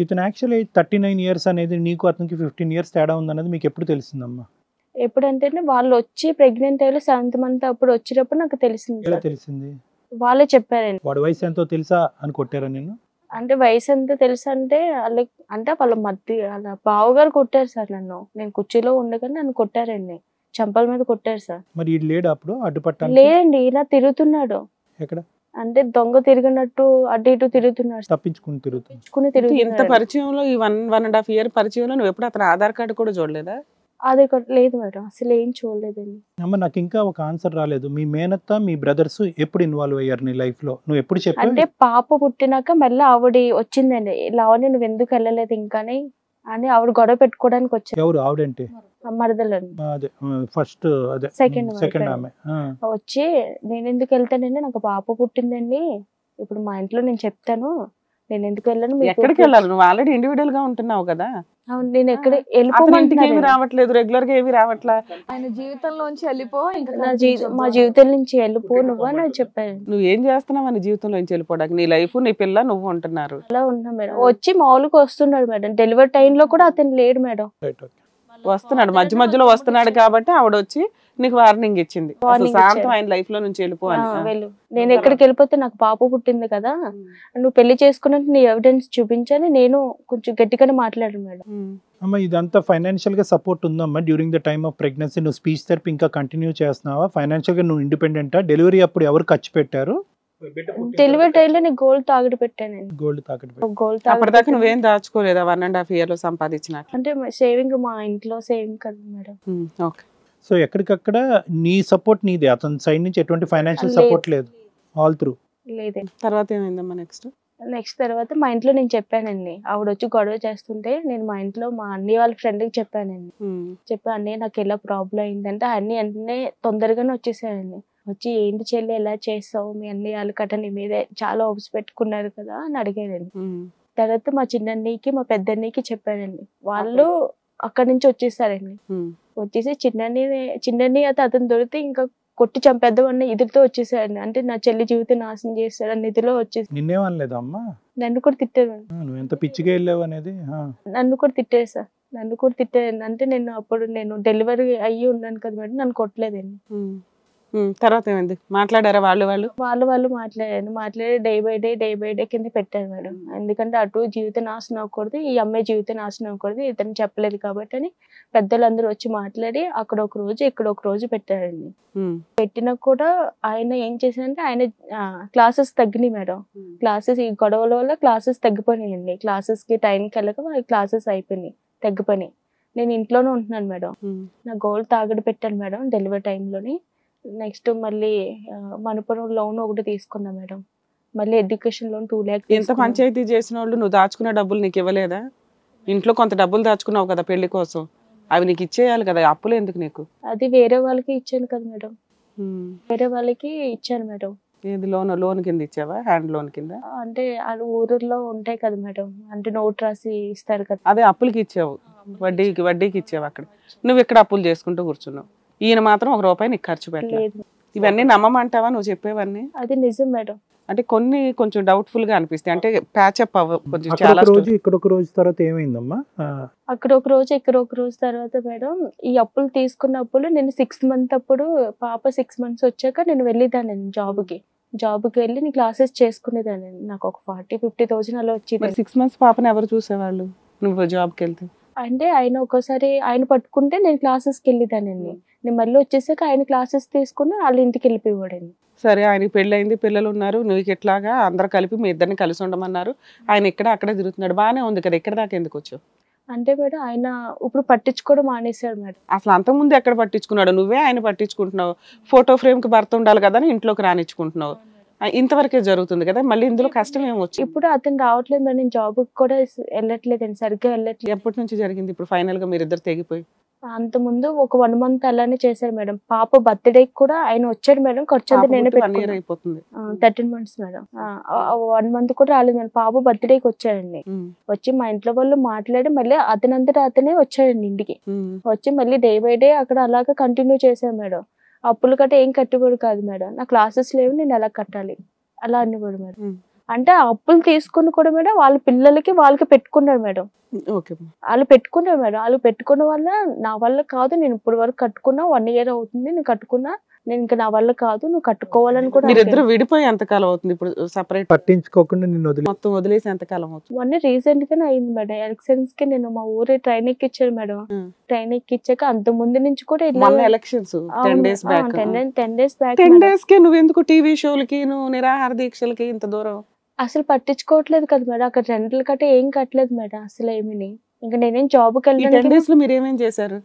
ఇతను actually 39 years అనేది నీకు అతనికి 15 ఇయర్స్ తేడా ఉందన్నది మీకు ఎప్పుడు తెలిసిందమ్మా? ఎప్పుడంటే వాళ్ళు వచ్చి ప్రెగ్నెంట్ అయ్యి 7th మంత్ అప్పుడు వచ్చేటప్పుడు నాకు తెలిసింది ఎలా సార్. తెలిసింది? వాళ్ళే చెప్పారండి. వాడి వయసు ఎంతో తెలుసా అని కొట్టారా నిన్ను? అంటే వయసు ఎంత తెలుసు అంటే వాళ్ళకి అంటే వాళ్ళ మధ్య వాళ్ళ బావగారు కొట్టారు సార్ నన్ను. నేను కుర్చీలో ఉండగానే నన్ను కొట్టారండి. చెంపల మీద కొట్టారు సార్. మరి ఈడు లేడు అప్పుడు అడ్డుపట్టానికి? లేదండి, ఇలా తిరుగుతున్నాడు. ఎక్కడ? అంటే దొంగ తిరిగినట్టు అటు ఇటు తిరుగుతున్నాడు. తప్పించుకుని తిరుగుతుంది. తప్పించుకుని ఇంత తిరుగుతున్నాడు. పరిచయంలో ఈ 1.5 ఇయర్ పరిచయంలో నువ్వు ఎప్పుడు అతని ఆధార్ కార్డు కూడా చూడలేదా? అది లేదు మేడం, అసలు ఏం చూడలేదండి. అమ్మ నాకు ఇంకా ఒక ఆన్సర్ రాలేదు. మీ మేనత్త మీ బ్రదర్స్ ఎప్పుడు ఇన్వాల్వ్ అయ్యారు నీ లైఫ్ లో? నువ్వు ఎప్పుడు అంటే చెప్పావు? పాప పుట్టినాక మళ్ళీ ఆవిడ వచ్చిందండి. లావణ్య నువ్వు ఎందుకు వెళ్ళలేదు ఇంకాని అని ఆవిడ గొడవ పెట్టుకోవడానికి వచ్చారు. ఎవరు ఆవిడంటే? మరదలండి. అదే ఫస్ట్ అదే సెకండ్ సెకండ్ ఆమె. వచ్చి నేను ఎందుకు వెళ్తానండి, నాకు పాప పుట్టిందండి, ఇప్పుడు మా ఇంట్లో నేను చెప్తాను, నేను ఎందుకు వెళ్ళను, మీకు ఎక్కడికి వెళ్ళాలి? నువ్వు ఆల్రెడీ ఇండివిడువల్ గా ఉంటున్నావు కదా. అవును, నేను ఎక్కడ అతని ఇంటికి ఏమి వెళ్ళిపోమంటున్నాను. రావట్లేదు, రెగ్యులర్ గా ఏమి రావట్లా. ఆయన జీవితంలోంచి వెళ్ళిపో, ఇంకా మా జీవితం నుంచి వెళ్ళిపో నువ్వు అని చెప్పాను. నువ్వు ఏం చేస్తున్నావు అని జీవితంలో నుంచి వెళ్ళిపోవడానికి? నీ లైఫ్ నీ పిల్ల నువ్వు ఉంటున్నారు. అలా ఉన్నా మేడం. వచ్చి మామూలుగా వస్తున్నాడు మేడం. డెలివరీ టైంలో కూడా అతను లేడు మేడం. Right, okay. వస్తున్నాడు, మధ్య మధ్యలో వస్తున్నాడు కాబట్టి ఆవిడ వచ్చి నీకు వార్నింగ్ ఇచ్చింది, అసలు Warning శాంతం ఇచ్చారు. ఆయన లైఫ్ లో నుంచి వెళ్ళిపో అని. వెళ్ళు, నేను ఎక్కడికి వెళ్ళిపోతే నాకు పాప పుట్టింది కదా, నువ్వు పెళ్లి చేసుకున్నట్టు నీ ఎవిడెన్స్ చూపించని నేను కొంచెం గట్టిగానే మాట్లాడాను మేడం. అమ్మ ఇదంతా ఫైనాన్షియల్ గా సపోర్ట్ ఉందమ్మా during the time of pregnancy? నువ్వు స్పీచ్ థెరపీ ఇంకా కంటిన్యూ చేస్తున్నావా? ఫైనాన్షియల్ గా నువ్వు ఇండిపెండెంటా? డెలివరీ అప్పుడు ఎవరు ఖర్చు పెట్టారు? డెలివరీ టైంలో నేను గోల్డ్ తాగడి పెట్టానండి. గోల్డ్ తాకట్టు పెట్టారు. గోల్డ్ అప్పటిదాకా తాగడి నువ్వేం దాచుకోలేదా 1.5 ఇయర్ లో సంపాదించినట్లు? అంటే సేవింగ్ మా ఇంట్లో సేవింగ్ కదా మేడం. ఓకే. సో ఎక్కడికక్కడ నీ సపోర్ట్ నీదే, అతని సైడ్ నుంచి ఎటువంటి ఫైనాన్షియల్ లేదు. సపోర్ట్ లేదు ఆల్ త్రూ? లేదే. తర్వాత ఏమైందమ్మా నెక్స్ట్? నెక్స్ట్ తర్వాత మా ఇంట్లో నేను చెప్పానండి. ఆవిడ వచ్చి గొడవ చేస్తుంటే నేను మా ఇంట్లో మా అన్నయ్య వాళ్ళ ఫ్రెండ్కి చెప్పానండి. చెప్పి అన్నయ్య నాకు ఎలా ప్రాబ్లం అయిందంటే అన్నీ వెంటనే తొందరగానే వచ్చేసానండి. వచ్చి ఏంటి చెల్లి ఎలా చేస్తావు, మీ అన్నయ్య వాళ్ళు కట్ట నీ మీదే చాలా హోప్స్ పెట్టుకున్నారు కదా అని అడిగానండి. తర్వాత మా చిన్నన్నయ్యకి మా పెద్దన్నయ్యకి చెప్పానండి. వాళ్ళు అక్కడి నుంచి వచ్చేసారండి. వచ్చేసి చిన్నన్ని అయితే అతను దొరికితే ఇంకా కొట్టి చంపేద్దామన్న ఇదితో వచ్చేసాడండి. అంటే నా చెల్లి జీవితం నాశనం చేస్తాడని ఇదిలో వచ్చేసి నిన్నేమనలేదా అమ్మా? నన్ను కూడా తిట్టాడు. నువ్వు ఎంత పిచ్చిగా వెళ్ళావు అనేది. నన్ను కూడా తిట్టాడు సార్, నన్ను కూడా తిట్టాడు. అంటే నేను అప్పుడు నేను డెలివరీ అయ్యి ఉన్నాను కదా మేడం, నన్ను కొట్టలేదండి. తర్వాత ఏమైంది? మాట్లాడారా వాళ్ళు మాట్లాడి డే బై డే కింద పెట్టారు మేడం. ఎందుకంటే అటు జీవితం నాశనం అవ్వకూడదు, ఈ అమ్మాయి జీవితం నాశనం అవ్వకూడదు, ఇతను చెప్పలేదు కాబట్టి అని పెద్దలందరూ వచ్చి మాట్లాడి అక్కడ ఒక రోజు ఇక్కడ ఒక రోజు పెట్టారండి. పెట్టినా కూడా ఆయన ఏం చేశారంటే ఆయన క్లాసెస్ తగ్గినాయి మేడం. క్లాసెస్ ఈ గొడవల వల్ల క్లాసెస్ తగ్గిపోయినాయండి. క్లాసెస్ కి టైంకి వెళ్ళక వాళ్ళ క్లాసెస్ అయిపోయినాయి, తగ్గిపోయినాయి. నేను ఇంట్లోనే ఉంటున్నాను మేడం. నా గోల్డ్ తాగడి పెట్టాను మేడం డెలివరీ టైంలోని. నెక్స్ట్ మళ్ళీ మనపురం లోన్ ఒకటి తీసుకున్నా మేడం. మళ్ళీ ఎడ్యుకేషన్ లోన్ 2 lakhs. ఎంత పంచాయతీ చేసిన వాళ్ళు నువ్వు దాచుకున్న డబ్బులు నీకు ఇవ్వలేదా? ఇంట్లో కొంత డబ్బులు దాచుకున్నావు కదా పెళ్లి కోసం, అవి నీకు ఇచ్చేయాలి కదా, అప్పులు ఎందుకు నీకు? అది వేరే వాళ్ళకి ఇచ్చాను కదా మేడం, వేరే వాళ్ళకి ఇచ్చాను మేడం. ఏది లోన్ కింద ఇచ్చావా? హ్యాండ్ లోన్ కింద? అంటే అది ఊర్లో ఉంటాయి కదా మేడం, అంటే నోట్ రాసి ఇస్తారు కదా. అదే అప్పులకి ఇచ్చావు, వడ్డీకి ఇచ్చావు. అక్కడ నువ్వు ఇక్కడ అప్పులు చేసుకుంటూ కూర్చున్నావు. ఈయన మాత్రం ₹1 నీకు ఖర్చు పెట్టలేదు. ఇవన్నీ నమ్మమంటావా నువ్వు చెప్పేవన్నీ? అది నిజం మేడం. అంటే కొన్ని కొంచెం డౌట్ఫుల్ గా అనిపిస్తాయి, అంటే ప్యాచప్ కొంచెం అక్కడ చాలా ఒక రోజు ఇక్కడ ఒక రోజు తర్వాత ఏమైందమ్మా? అక్కడ ఒక రోజు ఇక్కడ ఒక రోజు తర్వాత మేడం ఈ అప్పులు తీసుకున్న అప్పులు నేను 6th month అప్పుడు పాప 6 months వచ్చాక నేను వెళ్ళేదాన్ని జాబ్కి వెళ్ళి నేను క్లాసెస్ చేసుకునేదాన్ని. నాకు ఒక 40,000-50,000 అలా వచ్చేది. 6 months పాపని ఎవరు చూసేవాళ్ళు నువ్వు జాబ్కి వెళ్తే? అంటే ఆయన ఒక్కోసారి ఆయన పట్టుకుంటే నేను క్లాసెస్కి వెళ్ళేదానండి. నేను మళ్ళీ వచ్చేసాక ఆయన క్లాసెస్ తీసుకుని వాళ్ళ ఇంటికి వెళ్ళిపోయాడండి. సరే, ఆయనకి పెళ్ళయింది, పిల్లలు ఉన్నారు, నువ్వు ఎట్లాగా అందరు కలిపి మీ ఇద్దరిని కలిసి ఉండమన్నారు. ఆయన ఇక్కడ అక్కడే తిరుగుతున్నాడు, బాగానే ఉంది కదా, ఇక్కడ దాకా ఎందుకు వచ్చావు? అంటే మేడం ఆయన ఇప్పుడు పట్టించుకోవడం మానేశాడు మేడం. అసలు అంతకుముందు ఎక్కడ పట్టించుకున్నాడు? నువ్వే ఆయన పట్టించుకుంటున్నావు. ఫోటో ఫ్రేమ్ కి భర్త ఉండాలి కదా అని ఇంట్లోకి రానిచ్చుకుంటున్నావు. ఇంతవరకే జరుగుతుంది కదా, మళ్ళీ ఇందులో కష్టం ఏమొచ్చి? ఇప్పుడు అతను రావట్లేదు మేడం, నేను జాబ్కి కూడా వెళ్ళట్లేదండి, సరిగ్గా వెళ్ళట్లేదు. ఎప్పటి నుంచి జరిగింది ఇప్పుడు ఫైనల్ గా మీరిద్దరు తెగిపోయి? అంత ముందు ఒక 1 month అలానే చేశారు మేడం. పాప బర్త్డేకి కూడా ఆయన వచ్చాడు మేడం, ఖర్చు అంతా నేనే పెట్టుకున్నాను. అయిపోతుంది 13 months మేడం. 1 month కూడా రాలేదు మేడం. పాప బర్త్డేకి వచ్చాడండి. వచ్చి మా ఇంట్లో వాళ్ళు మాట్లాడి మళ్ళీ అతనంతటా అతనే వచ్చాడండి ఇంటికి. వచ్చి మళ్ళీ డే బై డే అక్కడ అలాగా కంటిన్యూ చేశాను మేడం. అప్పులు కట్ట ఏం కట్టుబడి కాదు మేడం, నా క్లాసెస్ లేవు, నేను ఎలా కట్టాలి అలా అనేవాడు మేడం. అంటే ఆ అప్పులు తీసుకుని కూడా మేడం వాళ్ళ పిల్లలకి వాళ్ళకి పెట్టుకున్నారు మేడం. ఓకే. వాళ్ళు పెట్టుకున్నారు మేడం. వాళ్ళు పెట్టుకున్న వల్ల నా వల్ల కాదు, నేను ఇప్పుడు వరకు కట్టుకున్నా 1 year అవుతుంది, నేను కట్టుకున్నా, నేను ఇంకా నా వల్ల కాదు, నువ్వు కట్టుకోవాలని కూడా. మీరిద్దరు విడిపోయి ఎంతకాలం అవుతుంది ఇప్పుడు? సెపరేట్ పట్టించుకోకుండా నిన్ను మొత్తం వదిలేసి ఎంతకాలం అవుతుంది? మొన్న రీసెంట్ గానే అయింది మేడం. ఎలక్షన్స్ కి నేను మా ఊరే ట్రైన్ ఎక్కిచ్చాను మేడం. ట్రైన్ ఎక్కిచ్చాక అంత ముందు నుంచి కూడా elections 10 days back 10 days back 10 days కి నువ్వు ఎందుకు టీవీ షోలకి నువ్వు నిరాహార దీక్షలకి ఇంత దూరం? అసలు పట్టించుకోవట్లేదు కదా మేడం. అక్కడ రెంటల్ కట్టే ఏం కట్టలేదు మేడం అసలు ఏమీ. ఇంకా నేనేం జాబ్కి ఈ 10 days లో మీరు ఏమేం చేశారు?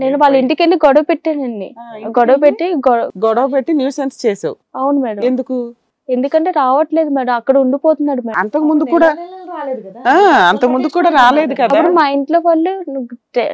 నేను వాళ్ళ ఇంటికి వెళ్ళి గొడవ పెట్టానండి. గొడవ పెట్టి న్యూసెన్స్ చేసావు. అవును మేడం. ఎందుకు? ఎందుకంటే రావట్లేదు మేడం, అక్కడ ఉండిపోతున్నాడు మేడం. అంతకు ముందు కూడా రాలేదు కదా. మా ఇంట్లో వాళ్ళు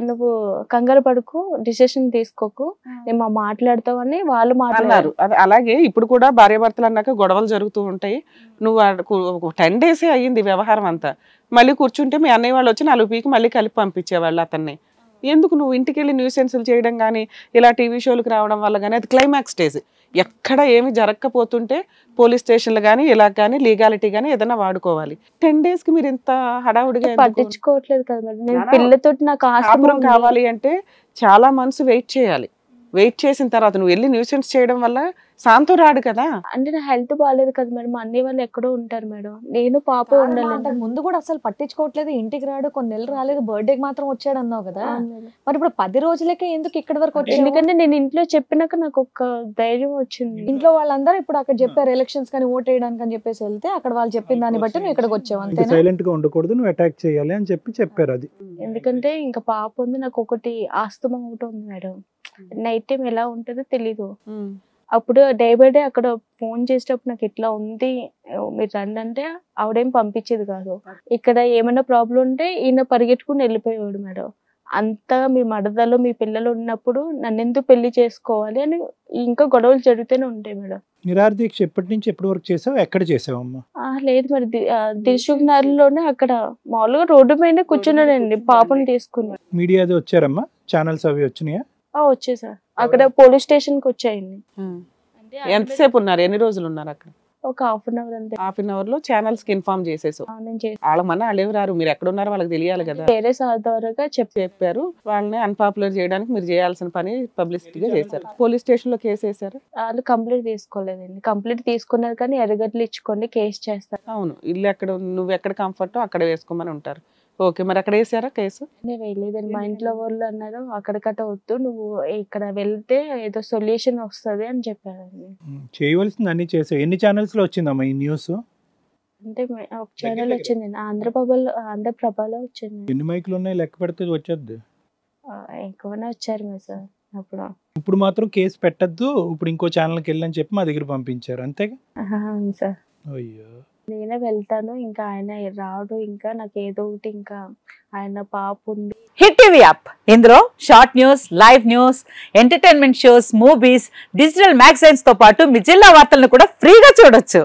నువ్వు కంగారు పడుకు, డిసిషన్ తీసుకోకు, నేను మాట్లాడతావని వాళ్ళు మాట్లాడారు. అలాగే ఇప్పుడు కూడా భార్యాభర్తలు అన్నాక గొడవలు జరుగుతూ ఉంటాయి. నువ్వు 10 days అయ్యింది వ్యవహారం అంతా. మళ్ళీ కూర్చుంటే మీ అన్నయ్య వాళ్ళు వచ్చి 4 పీకి మళ్ళీ కలిపి పంపించేవాళ్ళు అతన్ని. ఎందుకు నువ్వు ఇంటికి వెళ్ళి న్యూసెన్సులు చేయడం కానీ ఇలా టీవీ షోలకు రావడం వల్ల కానీ అది క్లైమాక్స్ స్టేజ్. ఎక్కడ ఏమి జరగకపోతుంటే పోలీస్ స్టేషన్లు కానీ ఇలా కానీ లీగాలిటీ కానీ ఏదైనా వాడుకోవాలి. 10 days కి మీరు ఇంత హడావుడిగా పట్టించుకోవట్లేదు కదా మేడం. నేను పిల్లతో నాకు ఆస్తి కావాలి అంటే చాలా మనసు వెయిట్ చేయాలి. వెయిట్ చేసిన తర్వాత నువ్వు వెళ్ళి న్యూసెన్స్ చేయడం వల్ల శాంతం రాడు కదా. అంటే నా హెల్త్ బాగాలేదు కదా మేడం, మా అన్నయ్య వాళ్ళు ఎక్కడో ఉంటారు మేడం, నేను పాప ఉండాలి. ముందు కూడా అసలు పట్టించుకోవట్లేదు, ఇంటికి రాడు, కొన్ని నెలలు రాలేదు, బర్త్డేకి మాత్రం వచ్చాడు అన్నావు కదా. మరి ఇప్పుడు 10 రోజులకే ఎందుకు ఇక్కడి వరకు వచ్చాడు? ఎందుకంటే నేను ఇంట్లో చెప్పినాక నాకు ఒక ధైర్యం వచ్చింది. ఇంట్లో వాళ్ళందరూ ఇప్పుడు అక్కడ చెప్పారు ఎలక్షన్స్ కానీ ఓట్ వేయడానికి అని చెప్పేసి వెళ్తే అక్కడ వాళ్ళు చెప్పిన దాన్ని బట్టి నువ్వు ఇక్కడికి వచ్చావు అంతే. సైలెంట్ గా ఉండకూడదు, నువ్వు అటాక్ చేయాలి అని చెప్పారు. అది ఎందుకంటే ఇంకా పాప ఉంది, నాకు ఒకటి ఆస్తమా ఒకటి ఉంది మేడం. నైట్ టైం ఎలా ఉంటుందో తెలీదు. అప్పుడు డే బై డే అక్కడ ఫోన్ చేసేటప్పుడు నాకు ఇట్లా ఉంది మీరు రండి అంటే ఆవిడేం పంపించేది కాదు. ఇక్కడ ఏమైనా ప్రాబ్లం ఉంటే ఈయన పరిగెట్టుకుని వెళ్ళిపోయేవాడు మేడం. అంతా మీ మడదలో మీ పిల్లలు ఉన్నప్పుడు నన్ను ఎందుకు పెళ్లి చేసుకోవాలి అని ఇంకా గొడవలు జరుగుతూనే ఉంటాయి మేడం. నిరాహార దీక్ష ఎప్పటి నుంచి ఎప్పటి వరకు చేసావు? ఎక్కడ చేసావమ్మా? లేదు మరి దిల్సుఖ్ నగర్లోనే అక్కడ మామూలుగా రోడ్డు మీద కూర్చున్నాడండి పాపను తీసుకుని. మీడియా అది వచ్చారమ్మా? ఛానల్స్ అవి వచ్చినాయా? వచ్చాయి సార్. అక్కడ పోలీస్ స్టేషన్ కి వచ్చాయండి. ఎంతసేపు ఉన్నారు? ఎన్ని రోజులు ఉన్నారు అక్కడ? ఒక 1/2 hour అంతే. 1/2 hour లో ఛానల్స్ కి ఇన్ఫార్మ్ చేసేసావు. వాళ్ళు ఎవరారు మీరు ఎక్కడ ఉన్నారో వాళ్ళకి తెలియాలి కదా. వేరే సార్ ద్వారా చెప్పారు. వాళ్ళని అన్పాపులర్ చేయడానికి మీరు చేయాల్సిన పని పబ్లిసిటీగా చేశారు. పోలీస్ స్టేషన్ లో కేసు వేశారు. వాళ్ళు కంప్లీట్ తీసుకోలేదండి. కంప్లీట్ తీసుకున్నారు కానీ ఎర్రగడ్డలు ఇచ్చుకొని కేసు చేస్తారు. అవును, ఇల్లు ఎక్కడ నువ్వు ఎక్కడ కంఫర్ట్ అక్కడ వేసుకోమని ఉంటారు. ఓకే, మరి అక్కడ వేసారా కేసు? నేను వేయలేదండి. మా ఇంట్లో వాళ్ళు అన్నారు అక్కడికట్ట వద్దు, నువ్వు ఇక్కడ వెళ్తే ఏదో సొల్యూషన్ వస్తుంది అని చెప్పారండి. చేయవలసింది అన్ని చేసావు. ఎన్ని ఛానల్స్ లో వచ్చిందమ్మా ఈ న్యూస్? అంటే ఒక ఛానల్ వచ్చింది, ఆంధ్రప్రభలో వచ్చింది. ఎన్ని మైకులు ఉన్నాయి లెక్క పెడితే వచ్చేది? ఎక్కువనే వచ్చారు మీ సార్. ఇప్పుడు మాత్రం కేసు పెట్టద్దు, ఇప్పుడు ఇంకో ఛానల్కి వెళ్ళని చెప్పి మా దగ్గర పంపించారు అంతేగా? అవును సార్. అయ్యో, నేనే వెళ్తాను, ఇంకా ఆయన రాడు, ఇంకా నాకు ఏదో ఒకటి, ఇంకా ఆయన పాప ఉంది. హిట్ టీవీ యాప్, ఇందులో short news, live news, entertainment shows, movies, digital magazines తో పాటు మీ జిల్లా వార్తలను కూడా ఫ్రీగా చూడొచ్చు.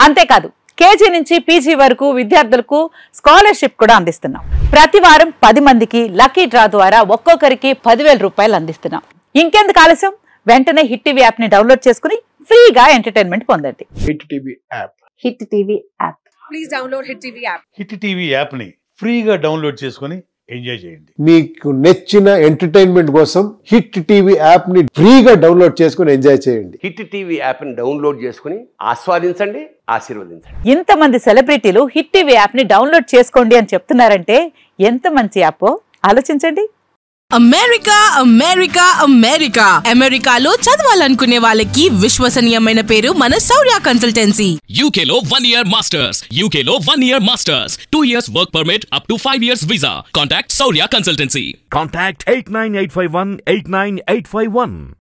అంతేకాదు కేజీ నుంచి పీజీ వరకు విద్యార్థులకు స్కాలర్షిప్ కూడా అందిస్తున్నాం. ప్రతి వారం 10 మందికి లక్కీ డ్రా ద్వారా ఒక్కొక్కరికి 10,000 రూపాయలు అందిస్తున్నాం. ఇంకెందుకు ఆలస్యం, వెంటనే హిట్ టీవీ యాప్ ని డౌన్లోడ్ చేసుకుని ఫ్రీగా ఎంటర్టైన్మెంట్ పొందండి. Hit TV app. Hit TV app. Please download hit TV app. Hit TV app ని ఫ్రీగా డౌన్లోడ్ చేసుకుని ఎంజాయ్ చేయండి. మీకు నచ్చిన ఎంటర్టైన్మెంట్ కోసం హిట్ టీవీ యాప్ ని ఫ్రీగా డౌన్లోడ్ చేసుకుని ఎంజాయ్ చేయండి. హిట్ టీవీ యాప్ ని డౌన్లోడ్ చేసుకుని ఆస్వాదించండి, ఆశీర్వదించండి. ఇంతమంది సెలబ్రిటీలు హిట్ టీవీ యాప్ ని డౌన్లోడ్ చేసుకోండి అని చెప్తున్నారంటే ఎంత మంచి యాప్ ఆలోచించండి. అమెరికా అమెరికా అమెరికా అమెరికాలో చదవాలనుకునే వాళ్ళకి విశ్వసనీయమైన పేరు మన శౌర్య కన్సల్టెన్సీ. UK లో 1 year masters, UK లో 1 year masters, 2 years work permit up to 5 years visa. Contact Saurya Consultancy. Contact 89851 89851.